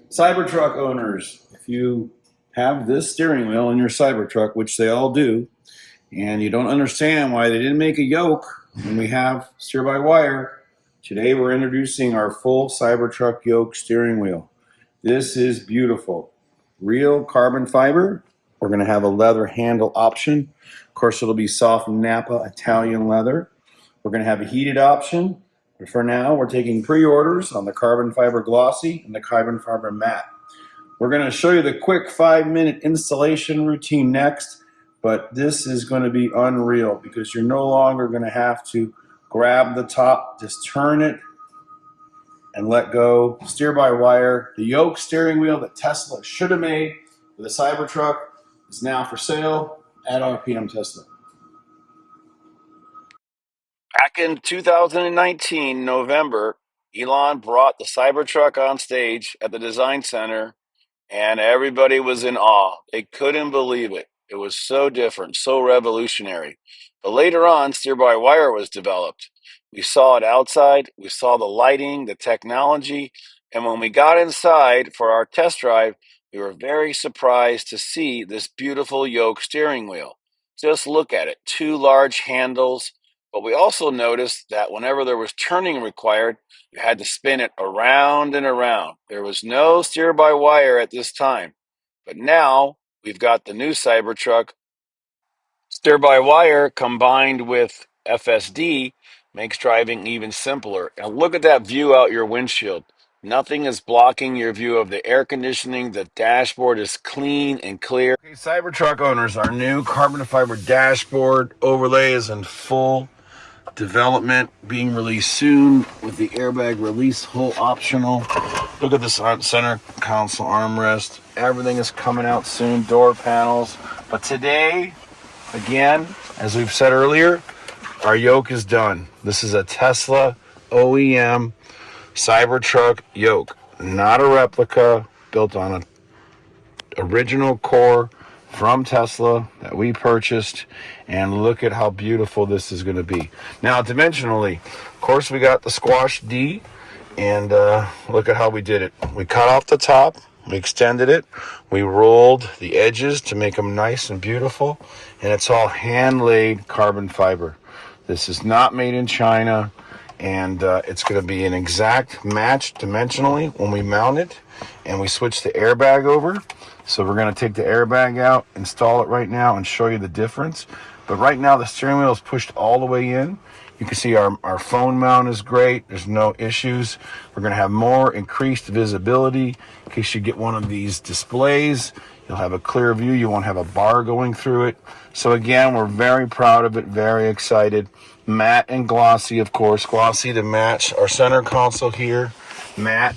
Cybertruck owners, if you have this steering wheel in your Cybertruck, which they all do, and you don't understand why they didn't make a yoke when we have steer-by-wire, today we're introducing our full Cybertruck yoke steering wheel. This is beautiful. Real carbon fiber. We're going to have a leather handle option. Of course, it'll be soft Napa Italian leather. We're going to have a heated option. But for now, we're taking pre-orders on the carbon fiber glossy and the carbon fiber matte. We're going to show you the quick 5-minute installation routine next, but this is going to be unreal because you're no longer going to have to grab the top, just turn it and let go. Steer-by-wire. The yoke steering wheel that Tesla should have made for the Cybertruck is now for sale at RPM Tesla. Back in 2019, November, Elon brought the Cybertruck on stage at the Design Center, and everybody was in awe. They couldn't believe it. It was so different, so revolutionary. But later on, steer-by-wire was developed. We saw it outside, we saw the lighting, the technology, and when we got inside for our test drive, we were very surprised to see this beautiful yoke steering wheel. Just look at it, 2 large handles, but we also noticed that whenever there was turning required, you had to spin it around and around. There was no steer-by-wire at this time. But now we've got the new Cybertruck. Steer-by-wire combined with FSD makes driving even simpler. And look at that view out your windshield. Nothing is blocking your view of the air conditioning. The dashboard is clean and clear. Okay, Cybertruck owners, our new carbon fiber dashboard overlay is in full development, being released soon with the airbag release hole optional. Look at this center console armrest. Everything is coming out soon, door panels. But today, again, as we've said earlier, our yoke is done. This is a Tesla OEM Cybertruck yoke, not a replica, built on an original core from Tesla that we purchased, and look at how beautiful this is going to be. Now, dimensionally, of course, we got the Squash D, and look at how we did it. We cut off the top, we extended it, we rolled the edges to make them nice and beautiful, and it's all hand-laid carbon fiber. This is not made in China, and it's going to be an exact match dimensionally when we mount it, and we switch the airbag over. So we're going to take the airbag out, install it right now, and show you the difference. But right now, the steering wheel is pushed all the way in. You can see our phone mount is great. There's no issues. We're going to have more increased visibility in case you get one of these displays. You'll have a clear view. You won't have a bar going through it. So again, we're very proud of it, very excited. Matte and glossy, of course. Glossy to match our center console here. Matte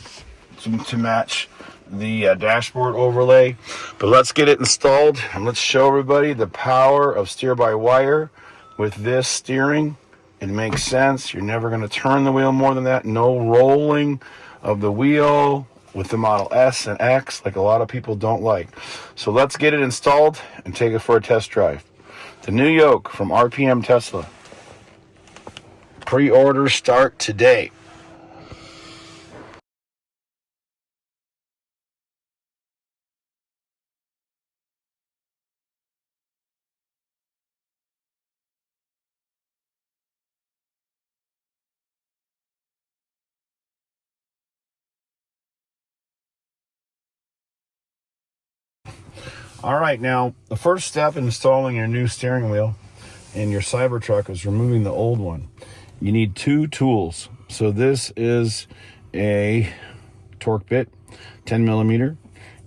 to match the dashboard overlay. But let's get it installed and let's show everybody the power of steer-by-wire with this steering. It makes sense. You're never going to turn the wheel more than that. No rolling of the wheel with the Model S and X like a lot of people don't like. So let's get it installed and take it for a test drive. The new yoke from RPM Tesla. Pre-orders start today. All right, now the first step in installing your new steering wheel in your Cybertruck is removing the old one. You need 2 tools. So this is a torque bit, 10 millimeter,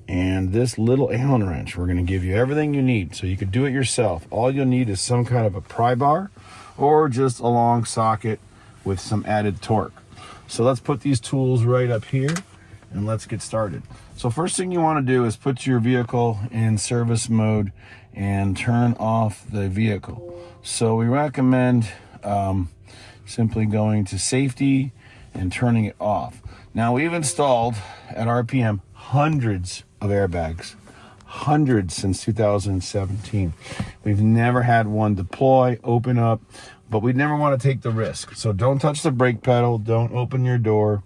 and this little Allen wrench. We're going to give you everything you need so you could do it yourself. All you'll need is some kind of a pry bar or just a long socket with some added torque. So let's put these tools right up here and let's get started. So first thing you want to do is put your vehicle in service mode and turn off the vehicle. So we recommend simply going to safety and turning it off. Now we've installed at RPM hundreds of airbags, hundreds since 2017. We've never had one deploy, open up, but we never want to take the risk. So don't touch the brake pedal, don't open your door,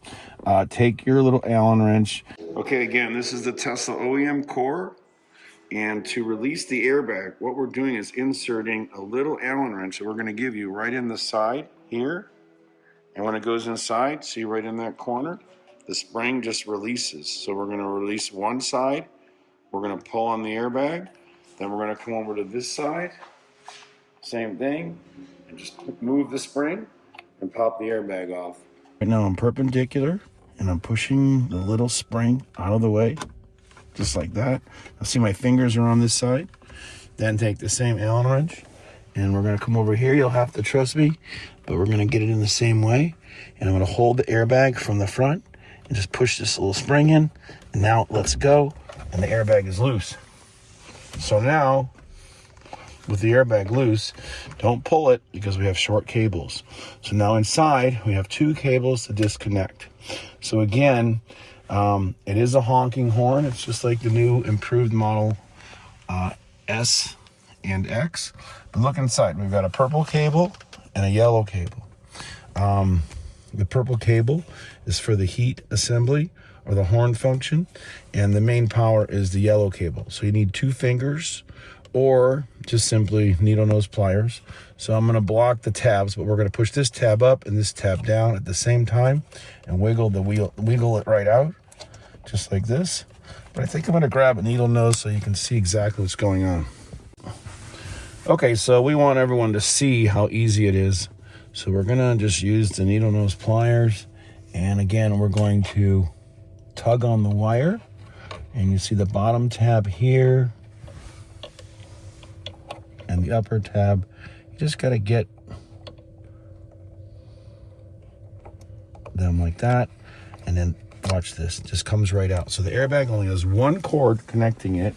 take your little Allen wrench. Okay. Okay, again, this is the Tesla OEM core. And to release the airbag, what we're doing is inserting a little Allen wrench that we're going to give you right in the side here. And when it goes inside, see right in that corner, the spring just releases. So we're going to release one side. We're going to pull on the airbag. Then we're going to come over to this side. Same thing. And just move the spring and pop the airbag off. Right now I'm perpendicular and I'm pushing the little spring out of the way. Just like that. Now see my fingers are on this side. Then take the same Allen wrench and we're going to come over here. You'll have to trust me, but we're going to get it in the same way. And I'm going to hold the airbag from the front and just push this little spring in. And now let's go. And the airbag is loose. So now, with the airbag loose, don't pull it because we have short cables. So now inside, we have 2 cables to disconnect. So again, it is a honking horn. It's just like the new improved model S and X. But look inside. We've got a purple cable and a yellow cable. The purple cable is for the heat assembly or the horn function, and the main power is the yellow cable. So you need 2 fingers or just simply needle nose pliers. So I'm going to block the tabs, but we're going to push this tab up and this tab down at the same time and wiggle it right out, just like this. But I think I'm going to grab a needle nose so you can see exactly what's going on. Okay, so we want everyone to see how easy it is. So we're going to just use the needle nose pliers. And again, we're going to tug on the wire. And you see the bottom tab here and the upper tab. You just got to get them like that. And then watch this, it just comes right out. So the airbag only has 1 cord connecting it.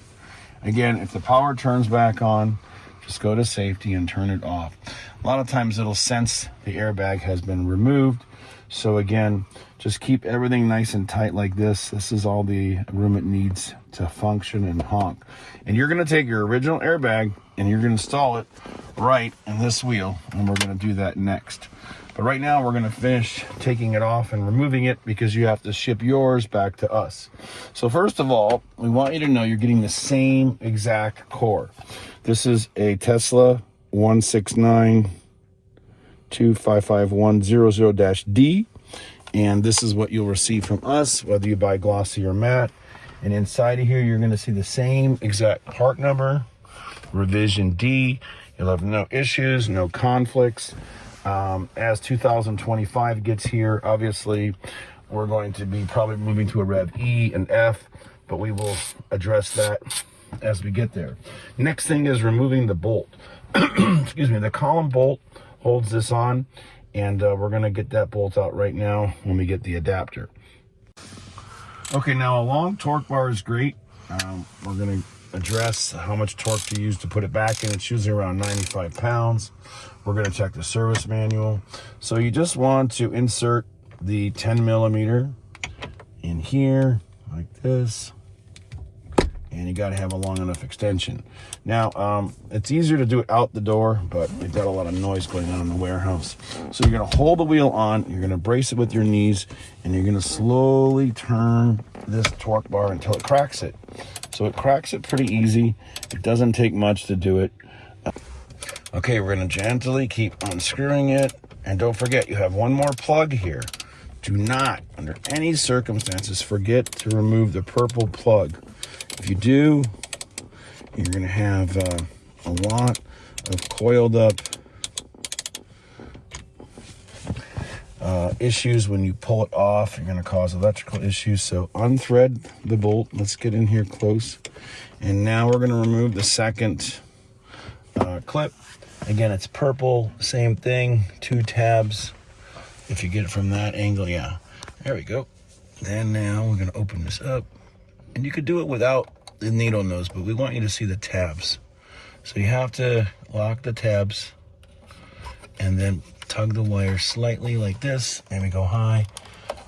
Again, if the power turns back on, just go to safety and turn it off. A lot of times it'll sense the airbag has been removed. So again, just keep everything nice and tight like this. This is all the room it needs to function and honk. And you're going to take your original airbag and you're going to install it right in this wheel. And we're going to do that next. But right now we're going to finish taking it off and removing it because you have to ship yours back to us. So first of all, we want you to know you're getting the same exact core. This is a Tesla 169255100-D. And this is what you'll receive from us, whether you buy glossy or matte. And inside of here, you're going to see the same exact part number, revision D. You'll have no issues, no conflicts. As 2025 gets here, obviously, we're going to be probably moving to a Rev E and F, but we will address that as we get there. Next thing is removing the bolt. Excuse me, the column bolt holds this on, and we're going to get that bolt out right now when we get the adapter. Okay, now a long torque bar is great. We're going to address how much torque to use to put it back in. It's usually around 95 pounds. We're going to check the service manual. So you just want to insert the 10 millimeter in here like this. And you got to have a long enough extension. Now, it's easier to do it out the door, but we've got a lot of noise going on in the warehouse. So you're going to hold the wheel on, you're going to brace it with your knees, and you're going to slowly turn this torque bar until it cracks it. So it cracks it pretty easy. It doesn't take much to do it. Okay, we're going to gently keep unscrewing it. And don't forget, you have one more plug here. Do not, under any circumstances, forget to remove the purple plug. If you do, you're going to have a lot of coiled up issues when you pull it off. You're going to cause electrical issues. So unthread the bolt. Let's get in here close. And now we're going to remove the second clip. Again, it's purple. Same thing. 2 tabs. If you get it from that angle, yeah. There we go. And now we're going to open this up. And you could do it without the needle nose, but we want you to see the tabs. So you have to lock the tabs and then tug the wire slightly like this. Maybe go high.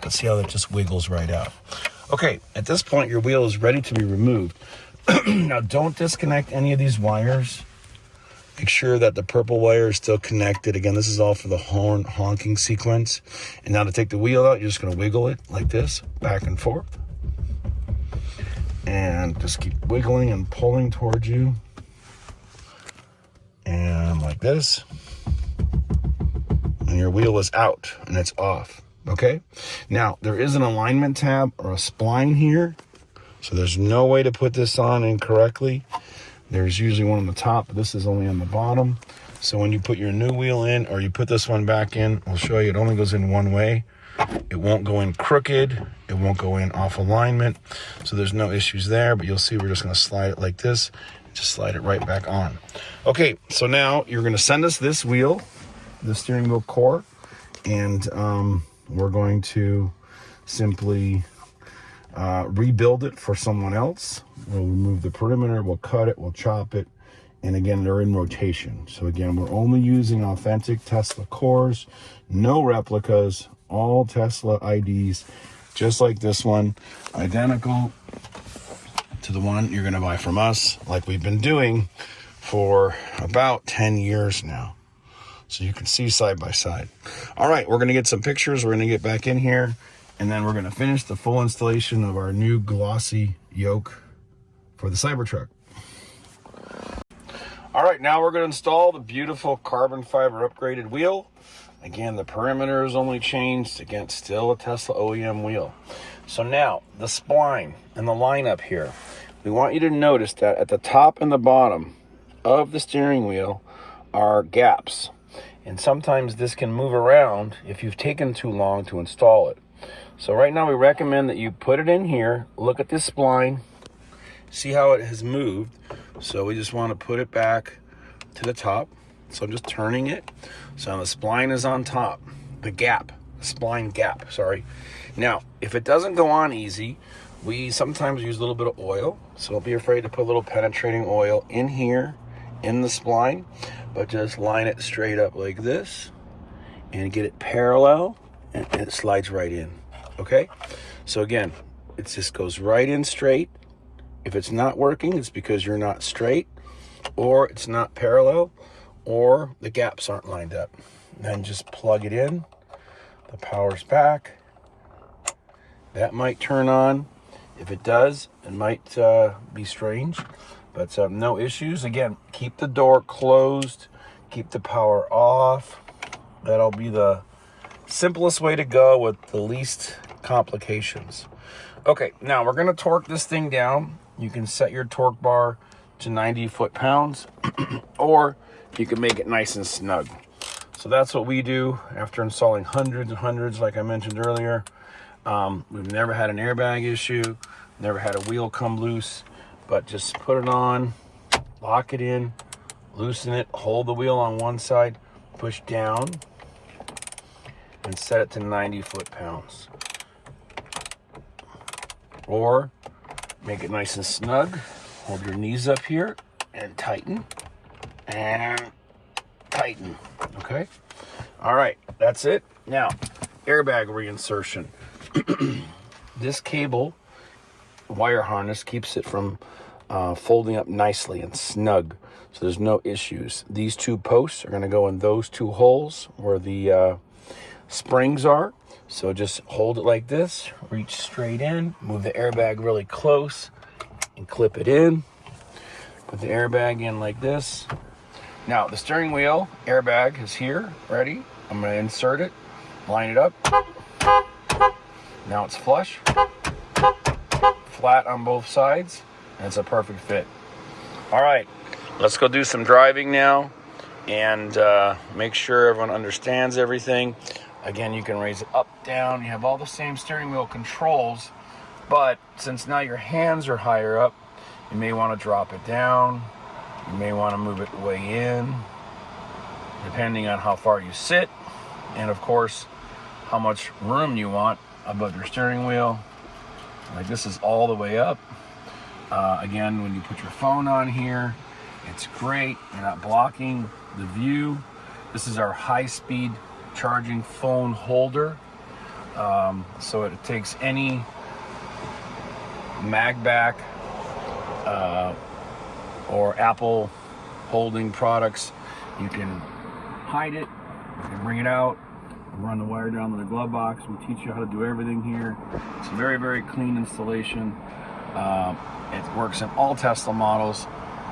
Let's see how that just wiggles right out. Okay, at this point, your wheel is ready to be removed. Now, don't disconnect any of these wires. Make sure that the purple wire is still connected. Again, this is all for the horn honking sequence. And now to take the wheel out, you're just going to wiggle it like this, back and forth. and just keep wiggling and pulling towards you. And like this. And your wheel is out and it's off. Okay? Now, there is an alignment tab or a spline here. So there's no way to put this on incorrectly. There's usually one on the top, but this is only on the bottom. So when you put your new wheel in or you put this one back in, I'll show you, it only goes in one way. It won't go in crooked. It won't go in off alignment. So there's no issues there, but you'll see we're just gonna slide it like this. Just slide it right back on. Okay, so now you're gonna send us this wheel, the steering wheel core, and we're going to simply rebuild it for someone else. We'll remove the perimeter, we'll cut it, we'll chop it, and again, they're in rotation. So again, we're only using authentic Tesla cores, no replicas, all Tesla IDs, just like this one, identical to the one you're gonna buy from us, like we've been doing for about 10 years now. So you can see side by side. All right, we're gonna get some pictures, we're gonna get back in here, and then we're gonna finish the full installation of our new glossy yoke for the Cybertruck. All right, now we're gonna install the beautiful carbon fiber upgraded wheel. Again, the perimeter is only changed, again, still a Tesla OEM wheel. So now, the spline and the lineup here. We want you to notice that at the top and the bottom of the steering wheel are gaps. And sometimes this can move around if you've taken too long to install it. So right now we recommend that you put it in here, look at this spline, see how it has moved. So we just want to put it back to the top. So I'm just turning it. So the spline is on top, the spline gap, sorry. Now, if it doesn't go on easy, we sometimes use a little bit of oil. So don't be afraid to put a little penetrating oil in here, in the spline, but just line it straight up like this and get it parallel, and it slides right in, okay? So again, it just goes right in straight. If it's not working, it's because you're not straight, or it's not parallel, or the gaps aren't lined up. Then just plug it in, the power's back. That might turn on. If it does, it might be strange, but no issues. Again, keep the door closed, keep the power off. That'll be the simplest way to go with the least complications. Okay, now we're gonna torque this thing down. You can set your torque bar to 90 foot-pounds, or you can make it nice and snug. So that's what we do after installing hundreds and hundreds, like I mentioned earlier. We've never had an airbag issue, never had a wheel come loose, but just put it on, lock it in, loosen it, hold the wheel on one side, push down, and set it to 90 foot-pounds. Or make it nice and snug, hold your knees up here, and tighten, okay? All right, that's it. Now, airbag reinsertion. This cable wire harness keeps it from folding up nicely and snug, so there's no issues. These two posts are going to go in those two holes where the springs are. So just hold it like this, reach straight in, move the airbag really close, and clip it in. Put the airbag in like this. Now the steering wheel airbag is here, ready. I'm going to insert it, line it up. Now it's flush, flat on both sides, and it's a perfect fit. All right, let's go do some driving now and make sure everyone understands everything. Again, you can raise it up, down. You have all the same steering wheel controls, but since now your hands are higher up, you may want to drop it down. You may want to move it way in, depending on how far you sit, and of course, how much room you want above your steering wheel. Like this is all the way up. Again, when you put your phone on here, it's great. You're not blocking the view. This is our high-speed charging phone holder. So it takes any MagBack or Apple holding products. You can hide it, you can bring it out, run the wire down to the glove box. We teach you how to do everything here. It's a very, very clean installation. It works in all Tesla models,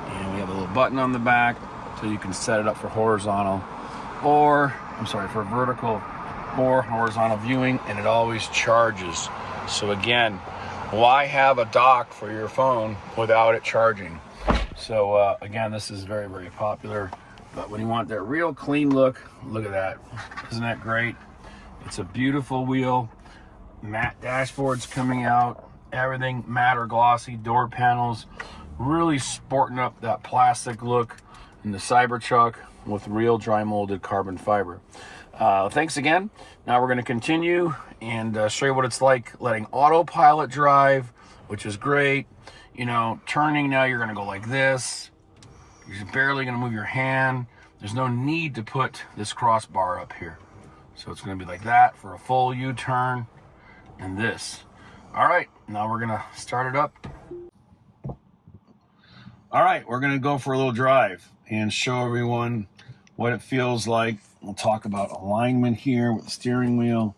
and we have a little button on the back so you can set it up for horizontal or, for vertical or horizontal viewing, and it always charges. So again, why have a dock for your phone without it charging? So again, this is very, very popular. But when you want that real clean look, look at that. Isn't that great? It's a beautiful wheel. Matte dashboards coming out. Everything matte or glossy. Door panels. Really sporting up that plastic look in the Cybertruck with real dry molded carbon fiber. Thanks again. Now we're going to continue and show you what it's like letting autopilot drive, which is great. You know, turning now, you're going to go like this. You're barely going to move your hand. There's no need to put this crossbar up here. So it's going to be like that for a full U-turn and this. All right, now we're going to start it up. All right, we're going to go for a little drive and show everyone what it feels like. We'll talk about alignment here with the steering wheel.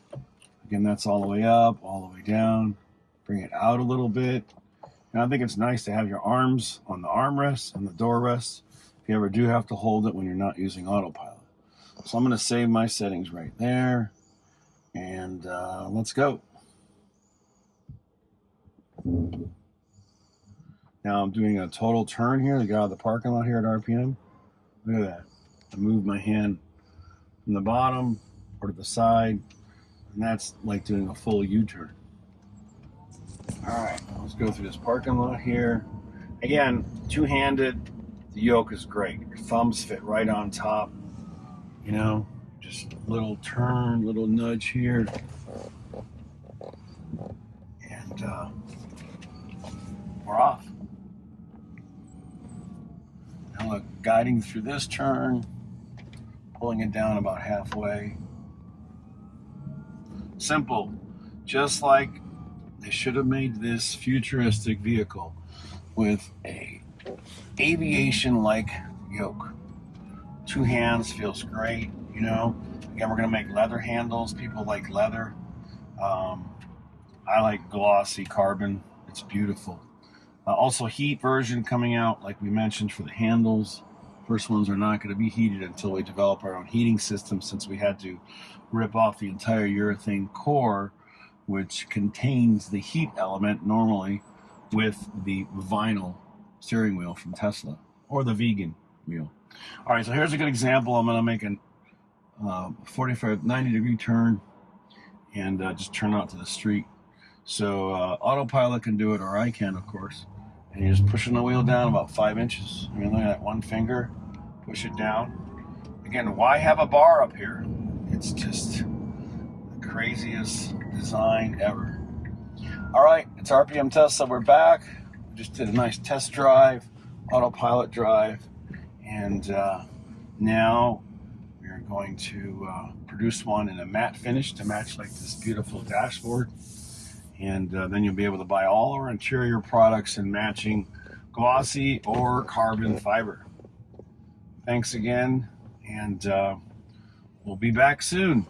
Again, that's all the way up, all the way down. Bring it out a little bit. And I think it's nice to have your arms on the armrest and the door rest if you ever do have to hold it when you're not using autopilot. So I'm going to save my settings right there. And let's go. Now I'm doing a total turn here to get out of the parking lot here at RPM. Look at that. I move my hand from the bottom or to the side, and that's like doing a full U-turn. All right, let's go through this parking lot here. Again, two-handed, the yoke is great. Your thumbs fit right on top. You know, just a little turn, little nudge here. And we're off. Now look, guiding through this turn, pulling it down about halfway. Simple, just like they should have made this futuristic vehicle with a aviation-like yoke. Two hands feels great, you know. Again, we're going to make leather handles. People like leather. I like glossy carbon. It's beautiful. Also, heat version coming out, like we mentioned, for the handles. First ones are not going to be heated until we develop our own heating system, since we had to rip off the entire urethane core, which contains the heat element normally, with the vinyl steering wheel from Tesla, or the vegan wheel. All right, so here's a good example. I'm going to make a 90 degree turn and just turn out to the street. So autopilot can do it, or I can, of course. And you're just pushing the wheel down about 5 inches. I mean, look at that, one finger, push it down. Again, why have a bar up here? It's just the craziest design ever. All right, it's RPM Tesla. We're back. We just did a nice test drive, autopilot drive, and now we're going to produce one in a matte finish to match like this beautiful dashboard. And then you'll be able to buy all our interior products in matching glossy or carbon fiber. Thanks again, and we'll be back soon.